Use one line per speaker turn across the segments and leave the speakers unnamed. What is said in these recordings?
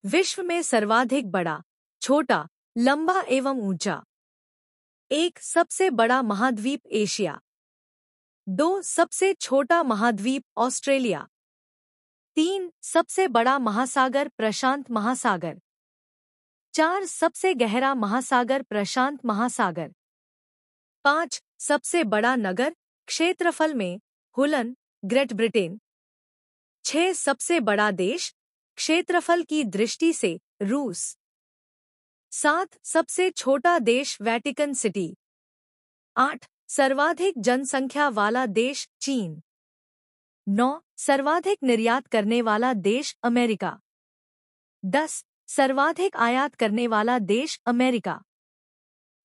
विश्व में सर्वाधिक बड़ा, छोटा, लंबा एवं ऊंचा। 1. सबसे बड़ा महाद्वीप एशिया। 2. सबसे छोटा महाद्वीप ऑस्ट्रेलिया। 3. सबसे बड़ा महासागर प्रशांत महासागर। 4. सबसे गहरा महासागर प्रशांत महासागर। 5. सबसे बड़ा नगर क्षेत्रफल में हुलन, ग्रेट ब्रिटेन। 6. सबसे बड़ा देश क्षेत्रफल की दृष्टि से रूस। 7. सबसे छोटा देश वेटिकन सिटी। 8. सर्वाधिक जनसंख्या वाला देश चीन। 9. सर्वाधिक निर्यात करने वाला देश अमेरिका। 10. सर्वाधिक आयात करने वाला देश अमेरिका।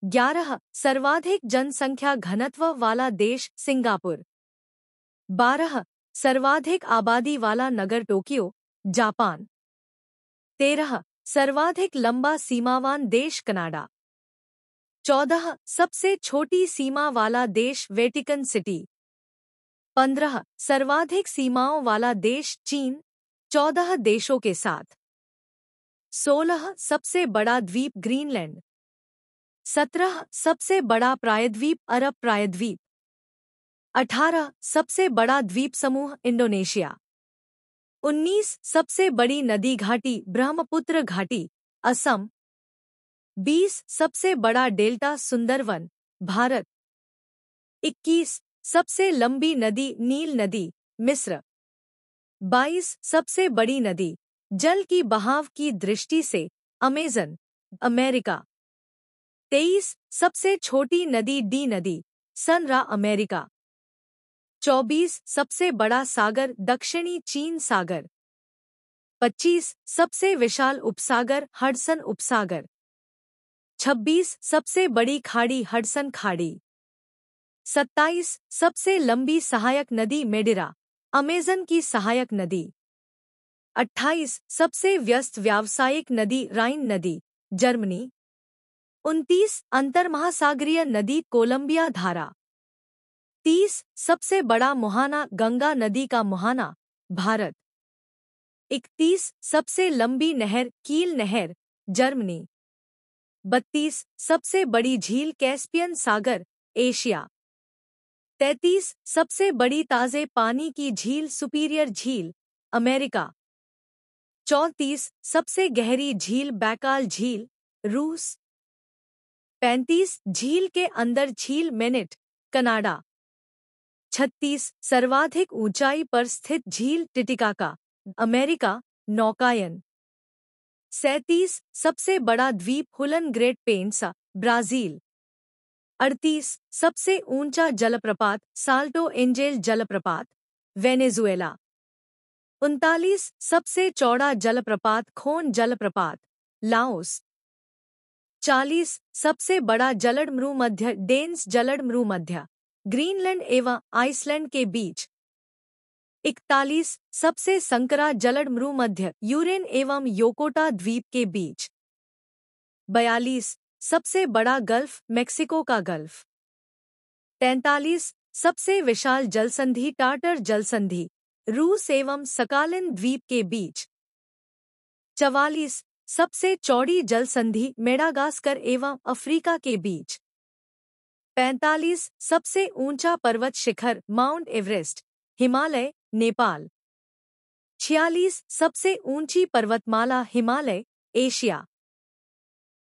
11. सर्वाधिक जनसंख्या घनत्व वाला देश सिंगापुर। 12. सर्वाधिक आबादी वाला नगर टोक्यो, जापान। 13. सर्वाधिक लंबा सीमावान देश कनाडा। 14. सबसे छोटी सीमा वाला देश वेटिकन सिटी। 15. सर्वाधिक सीमाओं वाला देश चीन, 14 देशों के साथ। 16. सबसे बड़ा द्वीप ग्रीनलैंड। 17. सबसे बड़ा प्रायद्वीप अरब प्रायद्वीप। 18. सबसे बड़ा द्वीप समूह इंडोनेशिया। 19. सबसे बड़ी नदी घाटी ब्रह्मपुत्र घाटी, असम। 20. सबसे बड़ा डेल्टा सुंदरवन, भारत। 21. सबसे लंबी नदी नील नदी, मिस्र। 22. सबसे बड़ी नदी जल की बहाव की दृष्टि से अमेज़न, अमेरिका। 23. सबसे छोटी नदी डी नदी, सनरा, अमेरिका। 24. सबसे बड़ा सागर दक्षिणी चीन सागर। 25. सबसे विशाल उपसागर हडसन उपसागर। 26. सबसे बड़ी खाड़ी हडसन खाड़ी। 27. सबसे लंबी सहायक नदी मेडिरा, अमेज़न की सहायक नदी। 28. सबसे व्यस्त व्यावसायिक नदी राइन नदी, जर्मनी। 29. अंतर्महासागरीय नदी कोलंबिया धारा। 30. सबसे बड़ा मुहाना गंगा नदी का मुहाना, भारत। 31. सबसे लंबी नहर कील नहर, जर्मनी। 32. सबसे बड़ी झील कैस्पियन सागर, एशिया। 33. सबसे बड़ी ताज़े पानी की झील सुपीरियर झील, अमेरिका। 34. सबसे गहरी झील बैकाल झील, रूस। 35. झील के अंदर झील मेनिट, कनाडा। 36. सर्वाधिक ऊंचाई पर स्थित झील टिटिकाका, अमेरिका, नौकायन। 37. सबसे बड़ा द्वीप हुलन ग्रेट पेंसा, ब्राजील। 38. सबसे ऊंचा जलप्रपात साल्टो एंजेल जलप्रपात, वेनेजुएला। 39. सबसे चौड़ा जलप्रपात खोन जलप्रपात, लाओस। 40. सबसे बड़ा जलडमरूमध्य डेन्स जलडमरूमध्य, ग्रीनलैंड एवं आइसलैंड के बीच। 41. सबसे संकरा जलडमरूमध्य यूरेन एवं योकोटा द्वीप के बीच। 42. सबसे बड़ा गल्फ मेक्सिको का गल्फ। 43. सबसे विशाल जलसंधि टार्टर जलसंधि, रूस एवं सकालिन द्वीप के बीच। 44. सबसे चौड़ी जलसंधि मेडागास्कर एवं अफ्रीका के बीच। 45. सबसे ऊंचा पर्वत शिखर माउंट एवरेस्ट, हिमालय, नेपाल। 46. सबसे ऊंची पर्वतमाला हिमालय, एशिया।